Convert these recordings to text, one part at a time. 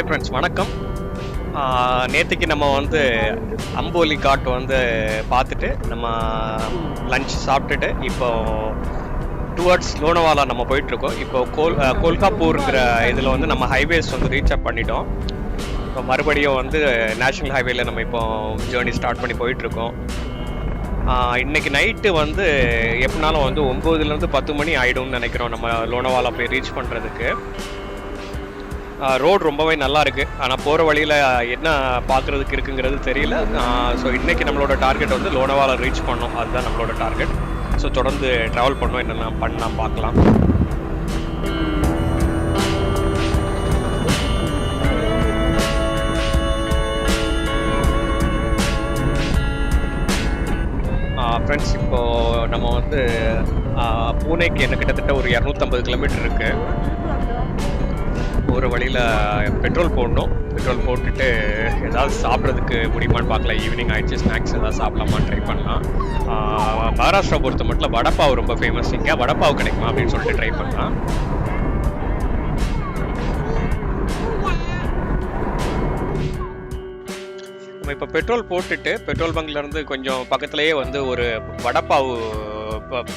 Hi friends, வணக்கம். நேற்றுக்கு நம்ம வந்து அம்போலி காட் வந்து பார்த்துட்டு நம்ம லஞ்ச் சாப்பிட்டுட்டு இப்போ டுவர்ட்ஸ் லோனவாலா நம்ம போயிட்டுருக்கோம். இப்போ கோல்காப்பூருங்கிற இதில் வந்து நம்ம ஹைவேஸ் வந்து ரீச் அப் பண்ணிட்டோம். இப்போ மறுபடியும் வந்து நேஷ்னல் ஹைவேல நம்ம இப்போ ஜேர்னி ஸ்டார்ட் பண்ணி போயிட்டுருக்கோம். இன்றைக்கி நைட்டு வந்து எப்படினாலும் வந்து 9லேருந்து 10 மணி ஆகிடும்னு நினைக்கிறோம் நம்ம லோனவாலா போய் ரீச் பண்ணுறதுக்கு. ரோடு ரொம்பவே நல்லா இருக்குது, ஆனால் போகிற வழியில் என்ன பார்க்குறதுக்கு இருக்குங்கிறது தெரியல. ஸோ இன்றைக்கி நம்மளோட டார்கெட் வந்து லோனவாலா ரீச் பண்ணோம், அதுதான் நம்மளோட டார்கெட். ஸோ தொடர்ந்து ட்ராவல் பண்ணோம், என்னென்ன பண்ணலாம் பார்க்கலாம். ஃப்ரெண்ட்ஸ், இப்போது நம்ம வந்து பூனேக்கு என்ன கிட்டத்தட்ட ஒரு 250 கிலோமீட்டர் இருக்குது. ஒரு வழியில் பெட்ரோல் போடணும். பெட்ரோல் போட்டுட்டு ஏதாவது சாப்பிட்றதுக்கு முடியுமான்னு பார்க்கலாம். ஈவினிங் ஆகிடுச்சு, ஸ்நாக்ஸ் ஏதாவது சாப்பிடலாமான்னு ட்ரை பண்ணலாம். மகாராஷ்டிரா பொறுத்த மட்டும் வடப்பாவ் ரொம்ப ஃபேமஸ். இங்கே வடப்பாவ் கிடைக்குமா அப்படின்னு சொல்லிட்டு ட்ரை பண்ணலாம். நம்ம இப்போ பெட்ரோல் போட்டுட்டு பெட்ரோல் பங்க்லேருந்து கொஞ்சம் பக்கத்துலேயே வந்து ஒரு வடப்பாவ்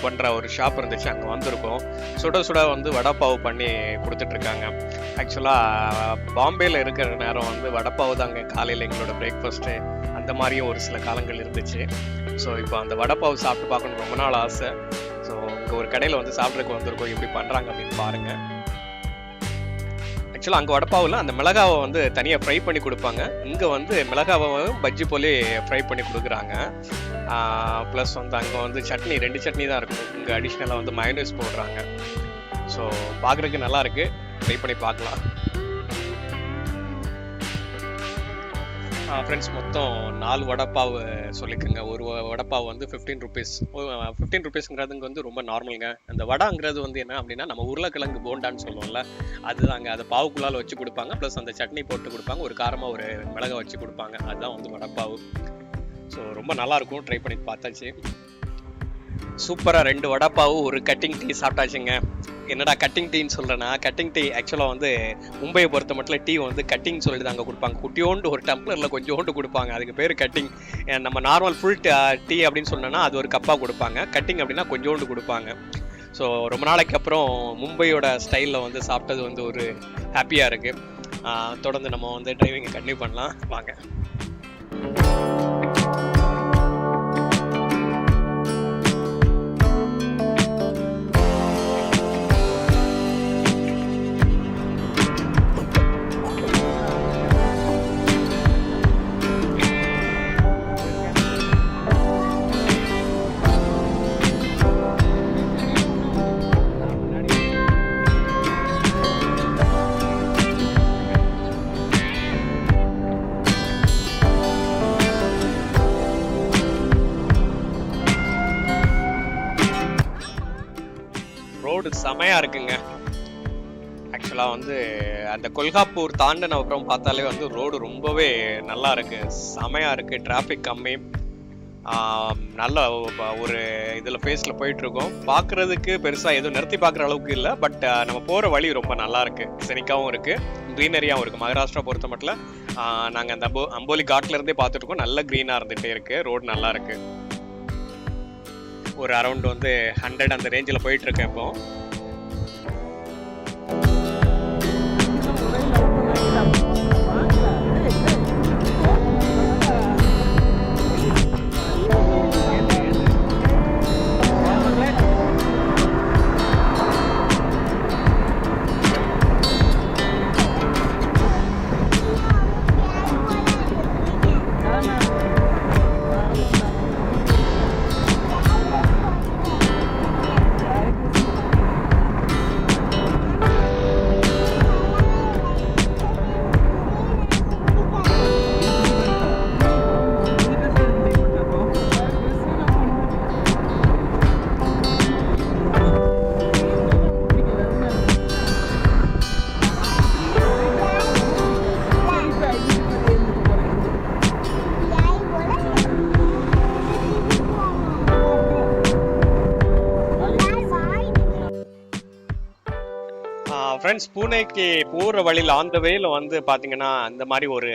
பண்ணுற ஒரு ஷாப் இருந்துச்சு, அங்கே வந்திருக்கோம். சுட சுட வந்து வடப்பாவ் பண்ணி கொடுத்துட்ருக்காங்க. ஆக்சுவலாக பாம்பேயில் இருக்கிற நேரம் வந்து வடப்பாவ் தாங்க காலையில் எங்களோட பிரேக்ஃபாஸ்ட்டு. அந்த மாதிரியும் ஒரு சில காலங்கள் இருந்துச்சு. ஸோ இப்போ அந்த வடப்பாவ் சாப்பிட்டு பார்க்கணும், ரொம்ப நாள் ஆசை. ஸோ இங்கே ஒரு கடையில் வந்து சாப்பிட்றதுக்கு வந்திருக்கோம், எப்படி பண்ணுறாங்க அப்படின்னு பாருங்கள். ஆக்சுவலாக அங்கே வடப்பாவில் அந்த மிளகாவை வந்து தனியாக ஃப்ரை பண்ணி கொடுப்பாங்க. இங்கே வந்து மிளகாவை பஜ்ஜி போலே ஃப்ரை பண்ணி கொடுக்குறாங்க. ப்ளஸ் வந்து அங்கே வந்து சட்னி 2 சட்னி தான் இருக்கும். இங்கே அடிஷ்னலாக வந்து மயோனைஸ் போடுறாங்க. ஸோ பார்க்குறதுக்கு நல்லா இருக்குது, ட்ரை பண்ணி பார்க்கலாம். ஃப்ரெண்ட்ஸ், மொத்தம் 4 வடப்பாவ் சொல்லிக்கோங்க. ஒரு வடப்பாவ் வந்து 15 ருபீஸ். 15 ருபீஸ்ங்கிறதுங்க வந்து ரொம்ப நார்மலுங்க. அந்த வடாங்கிறது வந்து என்ன அப்படின்னா, நம்ம உருளைக்கிழங்கு போண்டான்னு சொல்லுவோம்ல, அதுதாங்க. அதை பாவுக்குள்ளால் வச்சு கொடுப்பாங்க. ப்ளஸ் அந்த சட்னி போட்டு கொடுப்பாங்க, ஒரு காரமாக ஒரு மிளகா வச்சு கொடுப்பாங்க. அதுதான் வந்து வடப்பாவ். ஸோ ரொம்ப நல்லாயிருக்கும், ட்ரை பண்ணி பார்த்தாச்சு. சூப்பராக 2 வடப்பாவு ஒரு கட்டிங் டீ சாப்பிட்டாச்சுங்க. என்னடா கட்டிங் டீன்னு சொல்கிறேன்னா, கட்டிங் டீ ஆக்சுவலாக வந்து மும்பையை பொறுத்த மட்டும் டீ வந்து கட்டிங் சொல்லிட்டு அங்கே கொடுப்பாங்க. குட்டியோண்டு ஒரு டம்ளரில் கொஞ்சோண்டு கொடுப்பாங்க, அதுக்கு பேர் கட்டிங். நம்ம நார்மல் ஃபுல் டீ அப்படின்னு சொன்னோன்னா அது ஒரு கப்பாக கொடுப்பாங்க. கட்டிங் அப்படின்னா கொஞ்சோண்டு கொடுப்பாங்க. ஸோ ரொம்ப நாளைக்கு அப்புறம் மும்பையோட ஸ்டைலில் வந்து சாப்பிட்டது வந்து ஒரு ஹாப்பியாக இருக்குது. தொடர்ந்து நம்ம வந்து டிரைவிங்கை கண்டினியூ பண்ணலாம், வாங்க. ரோடு செமையாக இருக்குங்க. ஆக்சுவலாக வந்து அந்த கொல்காப்பூர் தாண்டின அப்புறம் பார்த்தாலே வந்து ரோடு ரொம்பவே நல்லா இருக்குது, செமையாக இருக்குது. டிராஃபிக் கம்மி, நல்ல ஒரு இதில் ஃபேஸில் போயிட்டுருக்கோம். பார்க்குறதுக்கு பெருசாக எதுவும் நிறுத்தி பார்க்குற அளவுக்கு இல்லை, பட் நம்ம போகிற வழி ரொம்ப நல்லா இருக்குது, செனிக்காகவும் இருக்குது, க்ரீனரியாகவும் இருக்குது. மகாராஷ்டிரா பொறுத்த மட்டும் நாங்கள் அந்த அம்போலி காட்லேருந்தே பார்த்துட்ருக்கோம், நல்ல க்ரீனாக இருந்துகிட்டே இருக்குது, ரோடு நல்லா இருக்குது. ஒரு அரௌண்ட் வந்து 100 அந்த ரேஞ்சில் போயிட்டுருக்கேன் இப்போ. ஃப்ரெண்ட்ஸ், பூனேக்கு போகிற வழியில் ஆன் த வேல வந்து பார்த்தீங்கன்னா இந்த மாதிரி ஒரு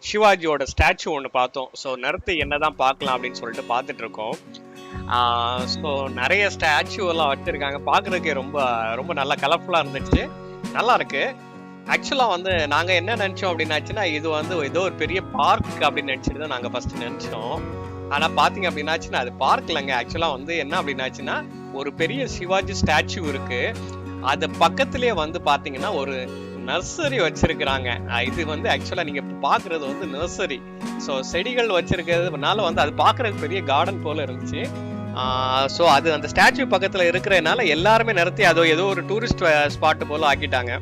சிவாஜியோட ஸ்டாச்சு ஒன்று பார்த்தோம். ஸோ நிறுத்தி என்னதான் பார்க்கலாம் அப்படின்னு சொல்லிட்டு பார்த்துட்டு இருக்கோம். ஸோ நிறைய ஸ்டாச்சு எல்லாம் வச்சிருக்காங்க. பார்க்குறதுக்கே ரொம்ப ரொம்ப நல்லா கலர்ஃபுல்லாக இருந்துச்சு, நல்லா இருக்கு. ஆக்சுவலாக வந்து நாங்கள் என்ன நினச்சோம் அப்படின்னாச்சுன்னா, இது வந்து ஏதோ ஒரு பெரிய பார்க் அப்படின்னு நினச்சிட்டு தான் நாங்கள் ஃபர்ஸ்ட் நினச்சோம். ஆனால் பார்த்தீங்க அப்படின்னாச்சுன்னா அது பார்க் இல்லைங்க. ஆக்சுவலாக வந்து என்ன அப்படின்னாச்சுன்னா, ஒரு பெரிய சிவாஜி ஸ்டாச்சு இருக்கு, அது பக்கத்திலேயே வந்து பாத்தீங்கன்னா ஒரு நர்சரி வச்சிருக்கிறாங்க. இது வந்து ஆக்சுவலா நீங்க பாக்குறது வந்து நர்சரி. ஸோ செடிகள் வச்சிருக்கிறதுனால வந்து அது பாக்குறதுக்கு பெரிய கார்டன் போல இருந்துச்சு. ஸோ அது அந்த ஸ்டாச்சு பக்கத்துல இருக்கிறதுனால எல்லாருமே நிறுத்தி அதோ ஏதோ ஒரு டூரிஸ்ட் ஸ்பாட் போல ஆக்கிட்டாங்க.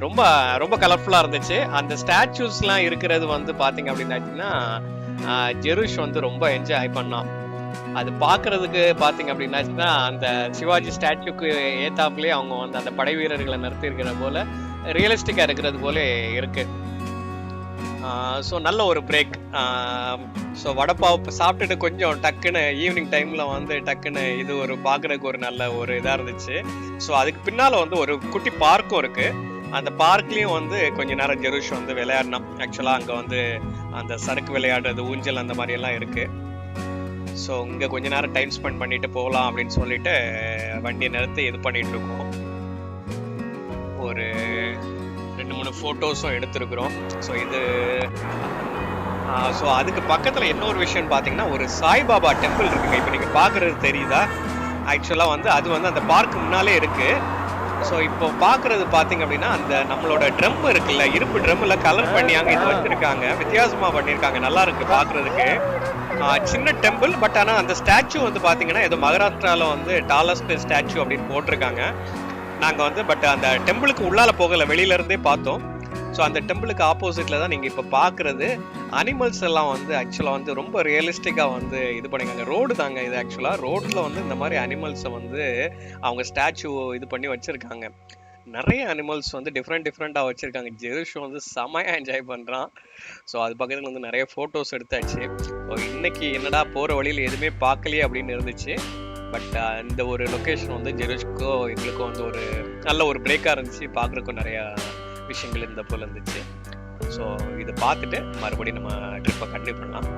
ரொம்ப ரொம்ப கலர்ஃபுல்லா இருந்துச்சு. அந்த ஸ்டாச்சூஸ்லாம் இருக்கிறது வந்து பாத்தீங்க அப்படின்னாச்சுன்னா ஜெருஷ் வந்து ரொம்ப என்ஜாய் பண்ணான். அது பாக்குறதுக்கு பாத்தீங்க அப்படின்னாச்சுன்னா அந்த சிவாஜி ஸ்டாச்சுக்கு ஏத்தாப்புலயே அவங்க வந்து அந்த படை வீரர்களை நிறுத்தி இருக்கிற போல ரியலிஸ்டிக்கா இருக்கிறது போல இருக்கு. ஸோ நல்ல ஒரு பிரேக். ஸோ வடப்பாவ் சாப்பிட்டுட்டு கொஞ்சம் டக்குன்னு ஈவினிங் டைம்ல வந்து டக்குன்னு இது ஒரு பாக்குறதுக்கு ஒரு நல்ல ஒரு இதா இருந்துச்சு. ஸோ அதுக்கு பின்னால வந்து ஒரு குட்டி பார்க்கும் இருக்கு. அந்த பார்க்லயும் வந்து கொஞ்ச நேரம் ஜெருஷ் வந்து விளையாடினான். ஆக்சுவலா அங்க வந்து அந்த சறுக்கு விளையாடுறது, ஊஞ்சல் அந்த மாதிரி எல்லாம் இருக்கு. ஸோ இங்கே கொஞ்ச நேரம் டைம் ஸ்பெண்ட் பண்ணிட்டு போகலாம் அப்படின்னு சொல்லிட்டு வண்டியை நிறுத்தி இது பண்ணிட்டு இருக்கோம். ஒரு 2-3 ஃபோட்டோஸும் எடுத்திருக்கிறோம். ஸோ இது ஸோ அதுக்கு பக்கத்தில் இன்னொரு விஷயம் பார்த்தீங்கன்னா ஒரு சாய்பாபா டெம்பிள் இருக்குங்க. இப்போ நீங்கள் பார்க்குறது தெரியுதா? ஆக்சுவலாக வந்து அது வந்து அந்த பார்க் முன்னாலே இருக்கு. ஸோ இப்போ பார்க்குறது பார்த்தீங்க அப்படின்னா அந்த நம்மளோட ட்ரம் இருக்குல்ல, இரும்பு ட்ரம்மில் கலர் பண்ணி அங்கே இது வச்சிருக்காங்க, வித்தியாசமாக பண்ணியிருக்காங்க, நல்லா இருக்கு பார்க்குறதுக்கு. சின்ன டெம்பிள், பட் ஆனால் அந்த ஸ்டாச்சு வந்து பார்த்தீங்கன்னா ஏதோ மகாராஷ்டிராவில் வந்து டாலஸ்ட் ஸ்டாச்சு அப்படின்னு போட்டிருக்காங்க. நாங்கள் வந்து பட் அந்த டெம்பிளுக்கு உள்ளால போகலை, வெளியிலேருந்தே பார்த்தோம். ஸோ அந்த டெம்பிளுக்கு ஆப்போசிட்டில் தான் நீங்கள் இப்போ பார்க்குறது. அனிமல்ஸ் எல்லாம் வந்து ஆக்சுவலாக வந்து ரொம்ப ரியலிஸ்டிக்காக வந்து இது பண்ணிக்காங்க. ரோடு தாங்க இது. ஆக்சுவலாக ரோட்டில் வந்து இந்த மாதிரி அனிமல்ஸை வந்து அவங்க ஸ்டாச்சு இது பண்ணி வச்சுருக்காங்க. நிறைய அனிமல்ஸ் வந்து டிஃப்ரெண்ட்டாக வச்சுருக்காங்க. ஜெருஷ் வந்து செமையாக என்ஜாய் பண்ணுறான். ஸோ அது பக்கத்தில் வந்து நிறைய ஃபோட்டோஸ் எடுத்தாச்சு. ஸோ இன்னைக்கு என்னடா போகிற வழியில் எதுவுமே பார்க்கலையே அப்படின்னு இருந்துச்சு. பட் இந்த ஒரு லொக்கேஷன் வந்து ஜெருஷ்க்கோ எங்களுக்கும் வந்து ஒரு நல்ல ஒரு பிரேக்காக இருந்துச்சு. பார்க்குறக்கும் நிறையா விஷயங்கள் இந்த போல் இருந்துச்சு. ஸோ இதை பார்த்துட்டு மறுபடியும் நம்ம ட்ரிப்பை கண்டினியூ பண்ணலாம்.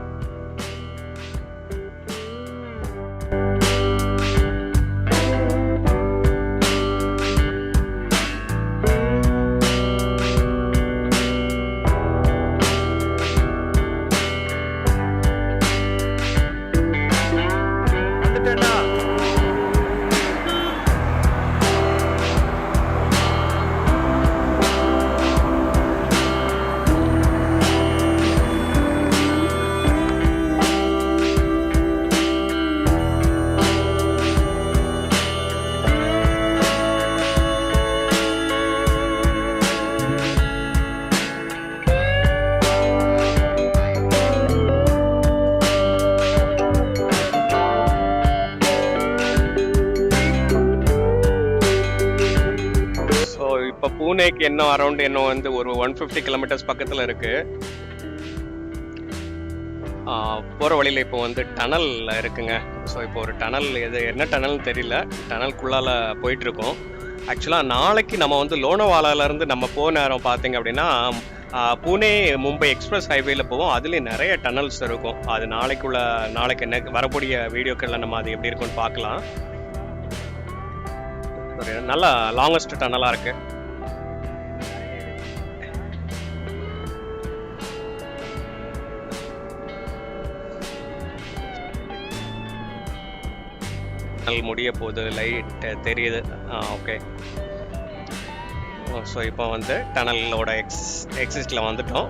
இப்போ பூனேக்கு இன்னும் அரௌண்ட் இன்னும் வந்து ஒரு 150 கிலோமீட்டர்ஸ் பக்கத்தில் இருக்கு. போகிற வழியில் இப்போ வந்து டனல் இருக்குங்க. ஸோ இப்போ ஒரு டனல், எது என்ன டனல்னு தெரியல, டனல்குள்ளால போயிட்டுருக்கோம். ஆக்சுவலாக நாளைக்கு நம்ம வந்து லோனவாலாலேருந்து நம்ம போக நேரம் பார்த்தீங்க அப்படின்னா பூனே மும்பை எக்ஸ்பிரஸ் ஹைவேல போவோம். அதுலேயும் நிறைய டனல்ஸ் இருக்கும். அது நாளைக்கு என்ன வரக்கூடிய வீடியோக்கள்ல நம்ம அது எப்படி இருக்குன்னு பார்க்கலாம். நல்லா லாங்கஸ்ட் டனலாக இருக்கு. முடிய போகுது, லைட் தெரியுது. ஓகே. ஸோ இப்போ வந்து டனலோட எக்ஸிஸ்டில் வந்துட்டோம்.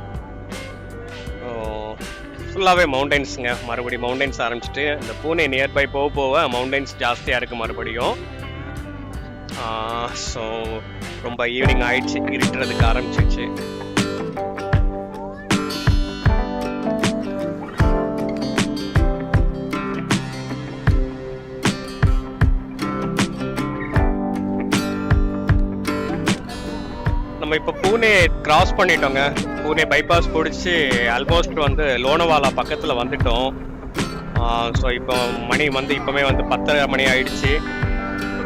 ஃபுல்லாகவே மவுண்டன்ஸுங்க. மறுபடியும் மவுண்டன்ஸ் ஆரம்பிச்சுட்டு இந்த பூனே நியர்பை போக மவுண்டன்ஸ் ஜாஸ்தியாக இருக்குது மறுபடியும். ஸோ ரொம்ப ஈவினிங் ஆயிடுச்சு, இருட்டுறதுக்கு ஆரம்பிச்சிச்சு. நம்ம இப்போ பூனே கிராஸ் பண்ணிட்டோங்க. பூனே பைபாஸ் பிடிச்சி ஆல்மோஸ்ட் வந்து லோனவாலா பக்கத்தில் வந்துட்டோம். ஸோ இப்போ மணி வந்து இப்போவே வந்து 10:30 மணி ஆயிடுச்சு.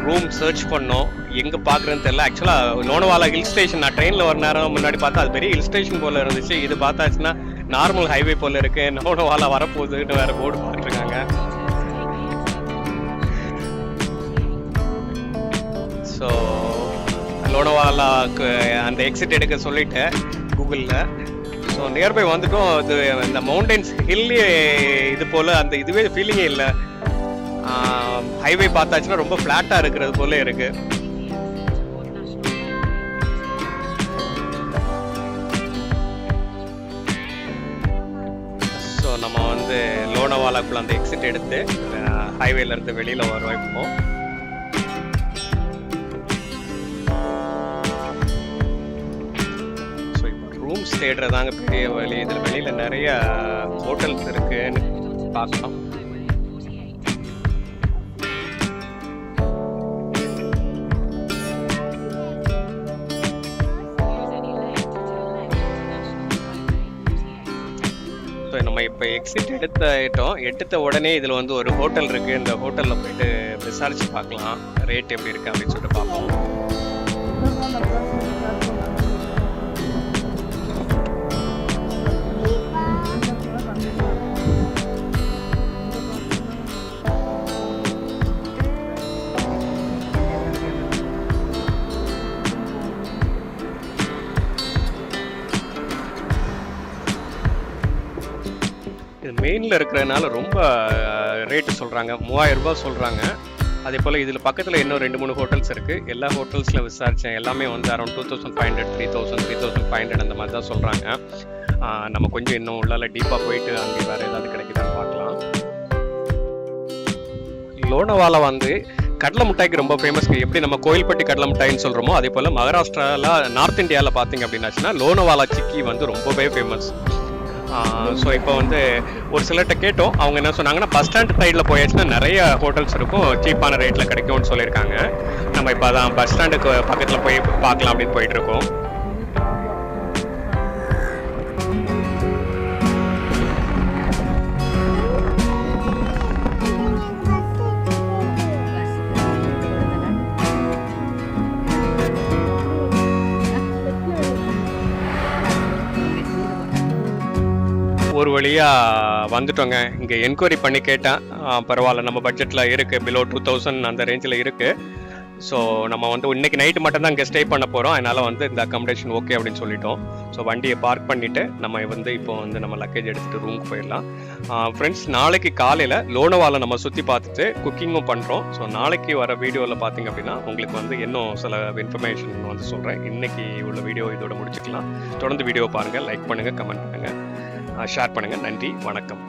ரூம் சர்ச் பண்ணோம், எங்கே பார்க்குறேன்னு தெரியல. ஆக்சுவலாக லோனவாலா ஹில் ஸ்டேஷன், நான் ட்ரெயினில் ஒரு நேரம் முன்னாடி பார்த்தா அது பெரிய ஹில் ஸ்டேஷன் போல் இருந்துச்சு. இது பார்த்தாச்சுன்னா நார்மல் ஹைவே போல் இருக்குது. லோனவாலா வரப்போகுதுன்னு வேறு போர்டு பார்த்துருக்காங்க. ஸோ லோனவாலாவுக்கு அந்த எக்ஸிட் எடுக்க சொல்லிட்டு கூகுளில். ஸோ நியர்பை வந்துட்டோம். இது இந்த மவுண்டன்ஸ் ஹில்லி இது போல் அந்த இதுவே ஃபீலிங்கே இல்லை. ஹைவே பார்த்தாச்சுன்னா ரொம்ப ஃப்ளாட்டாக இருக்கிறது போல இருக்கு. ஸோ நம்ம வந்து லோனவாலாக்குள்ள அந்த எக்ஸிட் எடுத்து ஹைவேல இருந்து வெளியில வர வைப்போம். ஸோ இப்போ ரூம்ஸ் தேடுறதாங்க பெரிய வழி. இதில் வெளியில நிறைய ஹோட்டல்ஸ் இருக்குன்னு பார்க்கலாம். நம்ம இப்போ எக்ஸிட் எடுத்த உடனே இதில் வந்து ஒரு ஹோட்டல் இருக்குது. இந்த ஹோட்டலில் போயிட்டு விசாரிச்சு பார்க்கலாம் ரேட் எப்படி இருக்குது அப்படின்னு சொல்லிட்டு பார்ப்போம். மெயினில் இருக்கிறதுனால ரொம்ப ரேட்டு சொல்கிறாங்க, 3000 ரூபாய் சொல்கிறாங்க. அதே போல் இதில் பக்கத்தில் இன்னும் 2-3 ஹோட்டல்ஸ் இருக்குது. எல்லா ஹோட்டல்ஸில் விசாரித்தேன். எல்லாமே வந்து அரௌண்ட் 2500, 3000, 3500 அந்த மாதிரி தான் சொல்கிறாங்க. நம்ம கொஞ்சம் இன்னும் உள்ளால டீப்பாக போயிட்டு அங்கே வேறு ஏதாவது கிடைக்குதான்னு பார்க்கலாம். லோனவாலா வந்து கடலை மிட்டாய்க்கு ரொம்ப ஃபேமஸ். எப்படி நம்ம கோயில்பட்டி கடலை மிட்டாயின்னு சொல்கிறோமோ அதே போல் மகாராஷ்டிராவில், நார்த் இந்தியாவில் பார்த்தீங்க அப்படின்னாச்சுன்னா லோனவாலா சிக்கி வந்து ரொம்பவே ஃபேமஸ். ஸோ இப்போ வந்து ஒரு சிலர்கிட்ட கேட்டோம். அவங்க என்ன சொன்னாங்கன்னா, பஸ் ஸ்டாண்ட் சைடில் போயாச்சுன்னா நிறைய ஹோட்டல்ஸ் இருக்கும், சீப்பான ரேட்டில் கிடைக்கும்னு சொல்லியிருக்காங்க. நம்ம இப்போ அதான் பஸ் ஸ்டாண்டுக்கு பக்கத்தில் போய் பார்க்கலாம் அப்படின்னு போயிட்டுருக்கோம். ஒரு வழியாக வந்துட்டோங்க. இங்கே என்கொயரி பண்ணி கேட்டேன். பரவாயில்ல, நம்ம பட்ஜெட்டில் இருக்குது, பிலோ 2000 அந்த ரேஞ்சில் இருக்குது. ஸோ நம்ம வந்து இன்னைக்கு நைட்டு மட்டும் தான் இங்கே ஸ்டே பண்ண போகிறோம். அதனால் வந்து இந்த அக்காமடேஷன் ஓகே அப்படின்னு சொல்லிட்டோம். ஸோ வண்டியை பார்க் பண்ணிவிட்டு நம்ம வந்து இப்போ வந்து நம்ம லக்கேஜ் எடுத்துகிட்டு ரூமுக்கு போயிடலாம். ஃப்ரெண்ட்ஸ், நாளைக்கு காலையில் லோனவாலா நம்ம சுற்றி பார்த்துட்டு குக்கிங்கும் பண்ணுறோம். ஸோ நாளைக்கு வர வீடியோவில் பார்த்தீங்க அப்படின்னா உங்களுக்கு வந்து இன்னும் சில இன்ஃபர்மேஷன் வந்து சொல்கிறேன். இன்றைக்கி உள்ள வீடியோ இதோட முடிச்சுக்கலாம். தொடர்ந்து வீடியோ பாருங்கள், லைக் பண்ணுங்கள், கமெண்ட் பண்ணுங்கள், ஷேர் பண்ணுங்கள். நன்றி, வணக்கம்.